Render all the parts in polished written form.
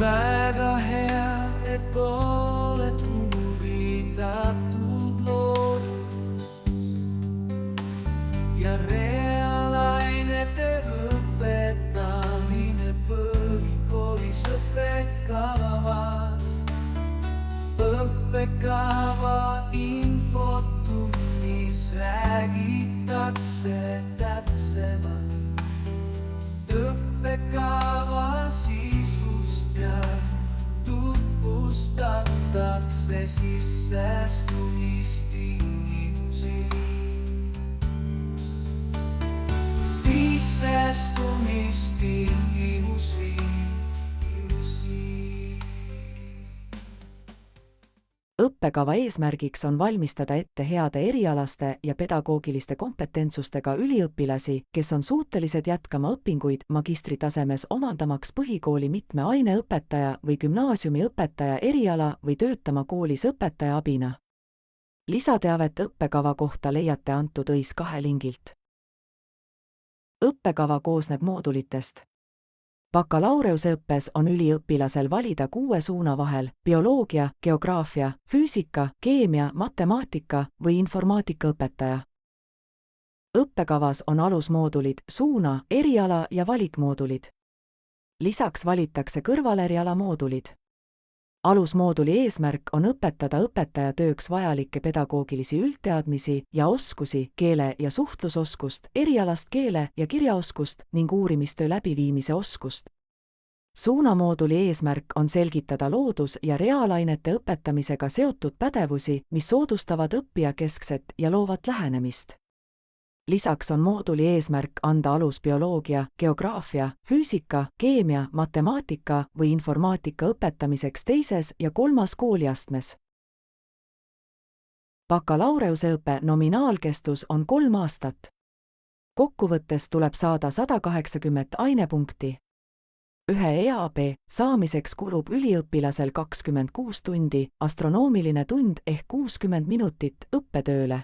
väga hea, et oled huvitatud loodus ja reaalainete õpetamine põhikoolis õppekavas. Õppekava infotunnis räägitakse täpsemalt õppekava sisust ja tutvustatakse sisseastumistingimusi. Õppekava eesmärgiks on valmistada ette heade erialaste ja pedagoogiliste kompetentsustega üliõpilasi, kes on suutelised jätkama õpinguid magistritasemes omandamaks põhikooli mitme aine õpetaja või gümnaasiumi õpetaja eriala või töötama koolis õpetaja abina. Lisateavet õppekava kohta leiate antud õis 2 lingilt. Õppekava koosneb moodulitest. Bakalaureusõppes on üliõpilasel valida 6 suuna vahel: bioloogia, geograafia, füüsika, keemia, matemaatika või informaatika õpetaja. Õppekavas on alusmoodulid, suuna, eriala ja valikmoodulid. Lisaks valitakse kõrvaleriala moodulid. Alusmooduli eesmärk on õpetada õpetaja tööks vajalikke pedagoogilisi üldteadmisi ja oskusi, keele- ja suhtlusoskust, erialast keele- ja kirjaoskust ning uurimistöö läbiviimise oskust. Suunamooduli eesmärk on selgitada loodus- ja reaalainete õpetamisega seotud pädevusi, mis soodustavad õppijakeskset ja loovat lähenemist. Lisaks on mooduli eesmärk anda alus bioloogia, geograafia, füüsika, keemia, matemaatika või informaatika õpetamiseks 2. ja 3. kooliastmes. Bakalaureusõppe nominaalkestus on 3 aastat. Kokkuvõttes tuleb saada 180 ainepunkti. Ühe EAB saamiseks kulub üliõpilasel 26 tundi, astronoomiline tund ehk 60 minutit õppetööle.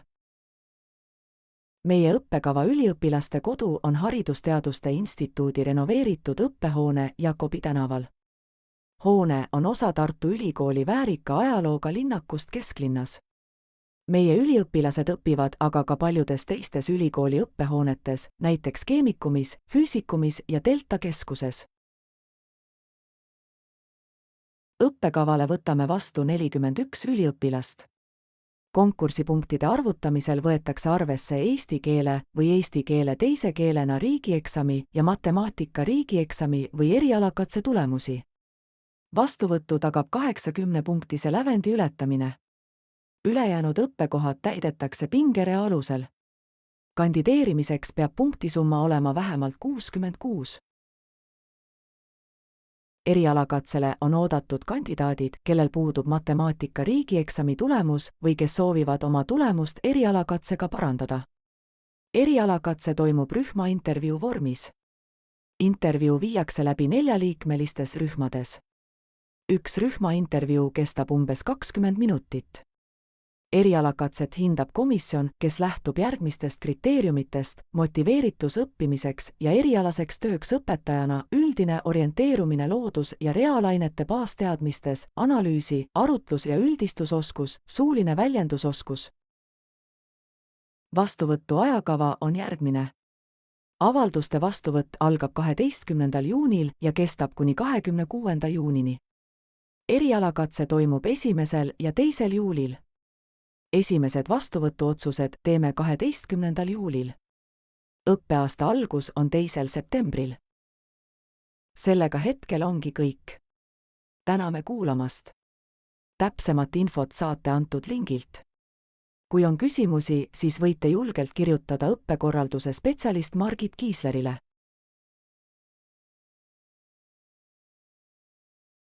Meie õppekava üliõpilaste kodu on Haridusteaduste Instituudi renoveeritud õppehoone Jakobi tänaval. Hoone on osa Tartu Ülikooli väärika ajalooga linnakust kesklinnas. Meie üliõpilased õpivad aga ka paljudes teistes ülikooli õppehoonetes, näiteks keemikumis, füüsikumis ja Delta keskuses. Õppekavale võtame vastu 41 üliõpilast. Konkursipunktide arvutamisel võetakse arvesse eesti keele või eesti keele teise keelena riigieksami ja matemaatika riigieksami või erialakatse tulemusi. Vastuvõttu tagab 80-punktise lävendi ületamine. Ülejäänud õppekohad täidetakse pingerea alusel. Kandideerimiseks peab punktisumma olema vähemalt 66. Erialakatsele on oodatud kandidaadid, kellel puudub matemaatika riigieksami tulemus või kes soovivad oma tulemust erialakatsega parandada. Erialakatse toimub rühmaintervjuu vormis. Intervjuu viiakse läbi 4-liikmelistes rühmades. Üks rühmaintervjuu kestab umbes 20 minutit. Erialakatset hindab komisjon, kes lähtub järgmistest kriteeriumitest: motiveeritus õppimiseks ja erialaseks tööks õpetajana, üldine orienteerumine loodus- ja reaalainete baasteadmistes, analüüsi, arutlus- ja üldistusoskus, suuline väljendusoskus. Vastuvõtu ajakava on järgmine. Avalduste vastuvõtt algab 12. juunil ja kestab kuni 26. juunini. Erialakatse toimub 1. ja 2. juulil. Esimesed vastuvõtuotsused teeme 12. juulil. Õppeaasta algus on 2. septembril. Sellega hetkel ongi kõik. Täname kuulamast. Täpsemat infot saate antud lingilt. Kui on küsimusi, siis võite julgelt kirjutada õppekorralduse spetsialist Margit Kiislerile.